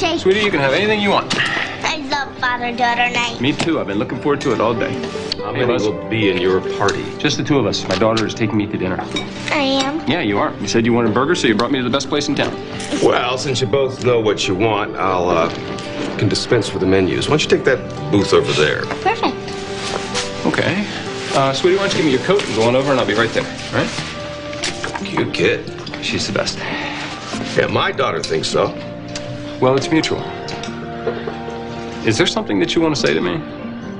shake. Sweetie, you can have anything you want. I love father-daughter night. Me too. I've been looking forward to it all day. How many will be in your party? Just the two of us. My daughter is taking me to dinner. I am. Yeah, you are. You said you wanted burgers, so you brought me to the best place in town. Well, since you both know what you want, I'll can dispense with the menus. Why don't you take that booth over there? Perfect. Okay. Sweetie, why don't you give me your coat and go on over, and I'll be right there. All right? Cute kid. She's the best. Yeah, my daughter thinks so. Well, it's mutual. Is there something that you want to say to me?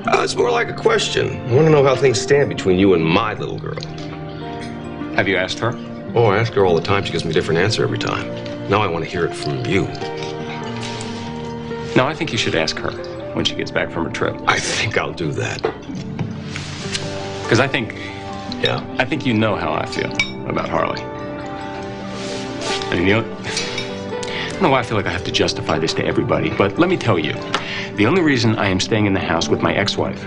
It's more like a question. I want to know how things stand between you and my little girl. Have you asked her? Oh, I ask her all the time. She gives me a different answer every time. Now I want to hear it from you. No, I think you should ask her when she gets back from her trip. I think I'll do that. Because I think you know how I feel about Harley. I mean, I don't know why I feel like I have to justify this to everybody, but let me tell you, the only reason I am staying in the house with my ex-wife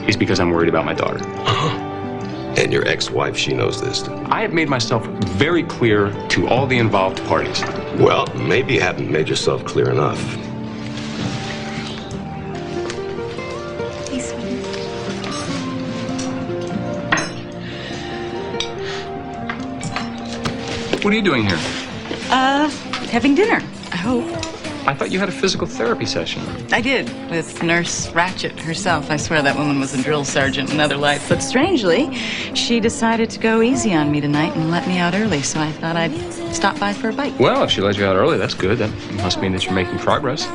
is because I'm worried about my daughter. And your ex-wife, she knows this. I have made myself very clear to all the involved parties. Well, maybe you haven't made yourself clear enough. What are you doing here? Having dinner, I hope. I thought you had a physical therapy session. I did, with Nurse Ratchet herself. I swear that woman was a drill sergeant in another life. But strangely, she decided to go easy on me tonight and let me out early, so I thought I'd stop by for a bite. Well, if she let you out early, that's good. That must mean that you're making progress.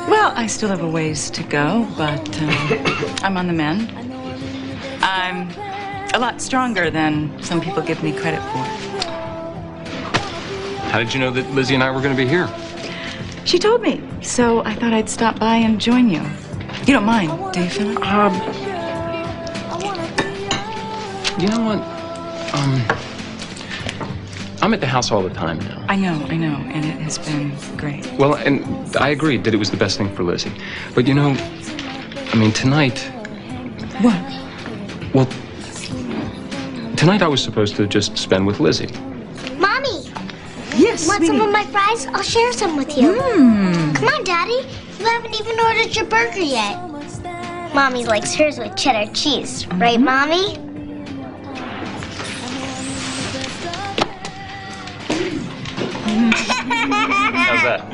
Well, I still have a ways to go, but I'm on the mend. I'm a lot stronger than some people give me credit for. How did you know that Lizzie and I were going to be here? She told me, so I thought I'd stop by and join you. You don't mind, do you, Phillip? You know what? I'm at the house all the time now. I know, and it has been great. Well, and I agreed that it was the best thing for Lizzie. But you know, I mean, tonight... What? Well, tonight I was supposed to just spend with Lizzie. Mommy! Yes, Want some of my fries? I'll share some with you. Come on, Daddy. You haven't even ordered your burger yet. Mommy likes hers with cheddar cheese. Right, Mommy? How's that?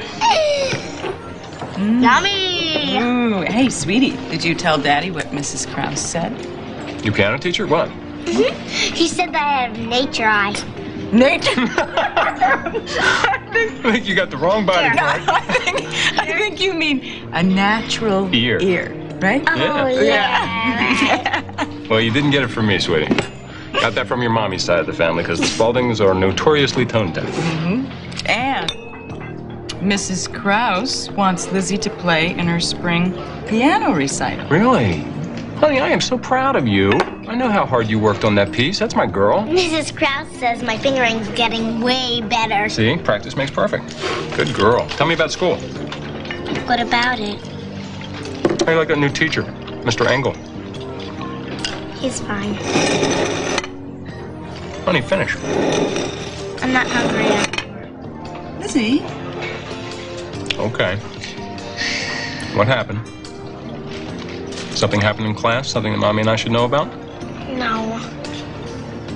Yummy! Ooh, hey, sweetie, did you tell Daddy what Mrs. Krause said? You piano teacher? What? He said that I have nature eye. Nature? I think you got the wrong body part. I think you mean a natural Ear. right? Oh, yeah. Well, you didn't get it from me, sweetie. Got that from your mommy's side of the family, because the Spauldings are notoriously tone-deaf. And Mrs. Krause wants Lizzie to play in her spring piano recital. Really? Honey, I am so proud of you. I know how hard you worked on that piece. That's my girl. Mrs. Krause says my fingering's getting way better. See? Practice makes perfect. Good girl. Tell me about school. What about it? How do you like that new teacher, Mr. Engel? He's fine. Honey, finish. I'm not hungry yet. Lizzie? Okay. What happened? Something happened in class? Something that Mommy and I should know about? No.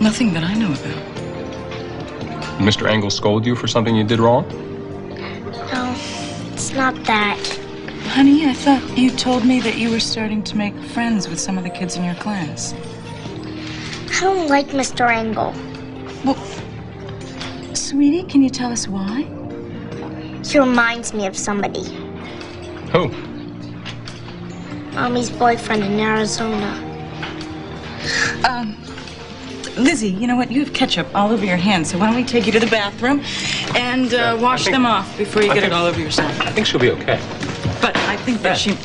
Nothing that I know about. Did Mr. Engel scold you for something you did wrong? No, it's not that. Honey, I thought you told me that you were starting to make friends with some of the kids in your class. I don't like Mr. Engel. Well, sweetie, can you tell us why? He reminds me of somebody. Who? Mommy's boyfriend in Arizona. Lizzie, you know what? You have ketchup all over your hands, so why don't we take you to the bathroom and wash them off before you get it all over yourself. I think she'll be okay. But I think that she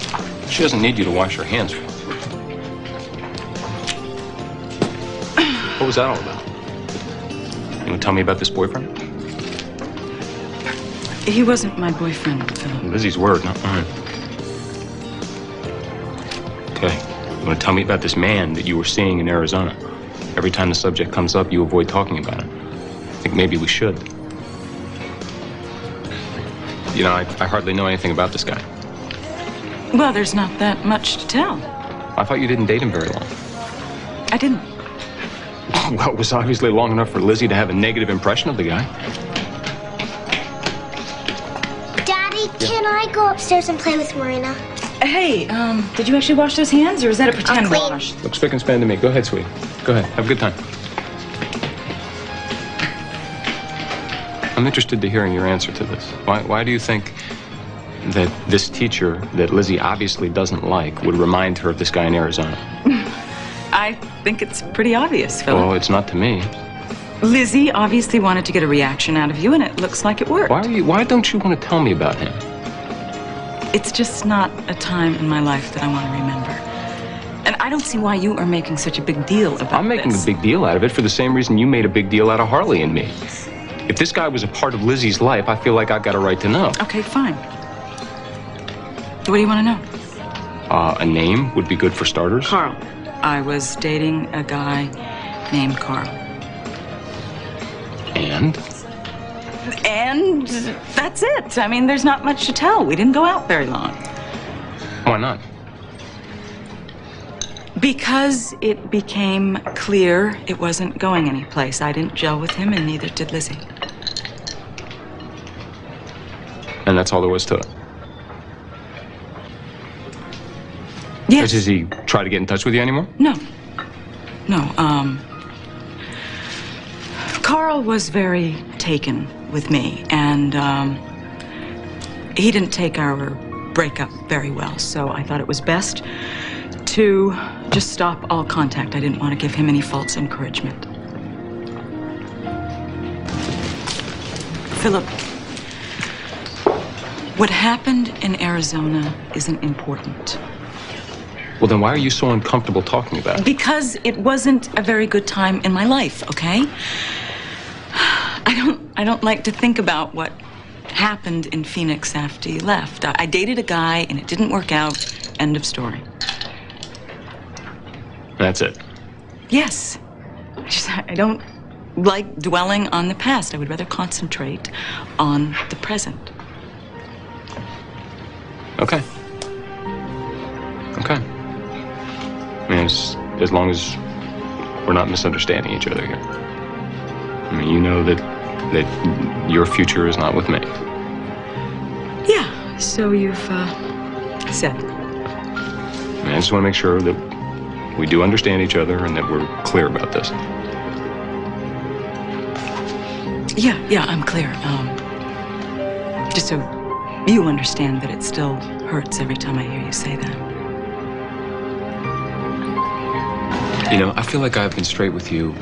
doesn't need you to wash her hands. What was that all about? You want to tell me about this boyfriend? He wasn't my boyfriend, Phillip. Lizzie's word, not mine. Okay. You want to tell me about this man that you were seeing in Arizona? Every time the subject comes up, you avoid talking about it. I think maybe we should. You know, I hardly know anything about this guy. Well, there's not that much to tell. I thought you didn't date him very long. I didn't. Well, it was obviously long enough for Lizzie to have a negative impression of the guy. Daddy, can I go upstairs and play with Marina? Hey, did you actually wash those hands, or is that a pretend clean. wash? Looks spick and span to me. Go ahead, sweetie. Go ahead. Have a good time. I'm interested to hearing your answer to this. Why do you think that this teacher that Lizzie obviously doesn't like would remind her of this guy in Arizona? I think it's pretty obvious, Phillip. Well, it's not to me. Lizzie obviously wanted to get a reaction out of you, and it looks like it worked. Why don't you want to tell me about him? It's just not a time in my life that I want to remember. And I don't see why you are making such a big deal about this. I'm making a big deal out of it for the same reason you made a big deal out of Harley and me. If this guy was a part of Lizzie's life, I feel like I've got a right to know. Okay, fine. What do you want to know? A name would be good for starters. Carl. I was dating a guy named Carl. And that's it. I mean, there's not much to tell. We didn't go out very long. Why not? Because it became clear it wasn't going anyplace. I didn't gel with him, and neither did Lizzie. And that's all there was to it? Yes. Does he try to get in touch with you anymore? No. Carl was very taken with me, and he didn't take our breakup very well, so I thought it was best to just stop all contact. I didn't want to give him any false encouragement. Phillip, what happened in Arizona isn't important. Well, then why are you so uncomfortable talking about it? Because it wasn't a very good time in my life, okay? I don't like to think about what happened in Phoenix after you left. I dated a guy and it didn't work out. End of story. That's it? Yes. I don't like dwelling on the past. I would rather concentrate on the present. Okay. I mean, as long as we're not misunderstanding each other here. I mean, you know that your future is not with me. Yeah, so you've said. I mean, I just want to make sure that we do understand each other and that we're clear about this. Yeah, I'm clear. Just so you understand that it still hurts every time I hear you say that. You know, I feel like I've been straight with you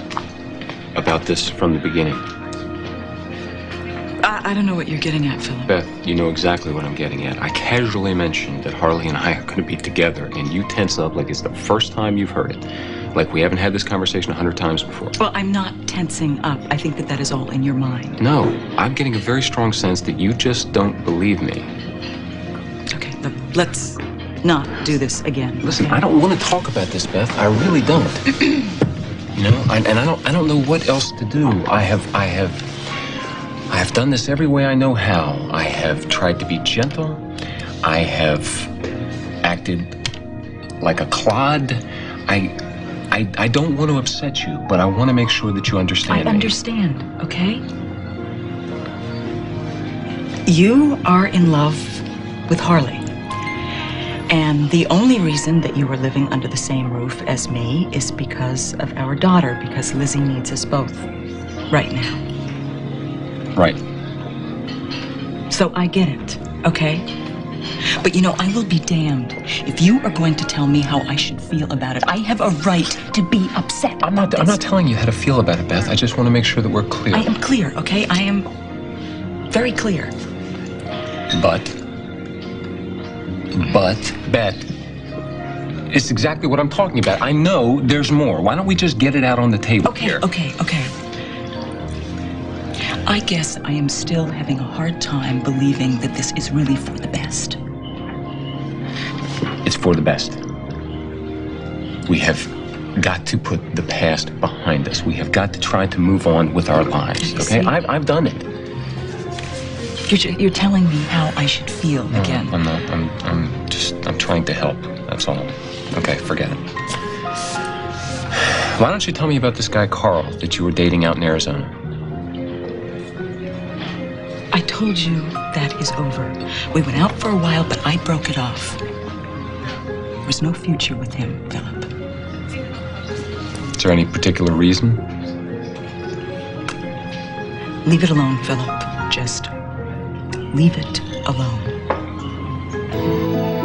about this from the beginning. I don't know what you're getting at, Phillip. Beth, you know exactly what I'm getting at. I casually mentioned that Harley and I are going to be together, and you tense up like it's the first time you've heard it. Like we haven't had this conversation 100 times before. Well, I'm not tensing up. I think that is all in your mind. No, I'm getting a very strong sense that you just don't believe me. Okay, look, let's not do this again. Listen, I don't want to talk about this, Beth. I really don't. You know, I don't know what else to do. I have done this every way I know how. I have tried to be gentle. I have acted like a clod. I don't want to upset you, but I want to make sure that you understand me. I understand, okay? You are in love with Harley. And the only reason that you are living under the same roof as me is because of our daughter, because Lizzie needs us both right now. Right. So I get it, okay? But you know, I will be damned if you are going to tell me how I should feel about it. I have a right to be upset. I'm not telling you how to feel about it, Beth. I just want to make sure that we're clear. I am clear, okay? I am very clear. But, Beth, it's exactly what I'm talking about. I know there's more. Why don't we just get it out on the table here? Okay. I guess I am still having a hard time believing that this is really for the best. It's for the best. We have got to put the past behind us. We have got to try to move on with our lives, okay? I've done it. You're telling me how I should feel again. I'm not. I'm trying to help. That's all. Okay, forget it. Why don't you tell me about this guy, Carl, that you were dating out in Arizona? I told you that is over. We went out for a while, but I broke it off. There was no future with him, Phillip. Is there any particular reason? Leave it alone, Phillip. Just leave it alone.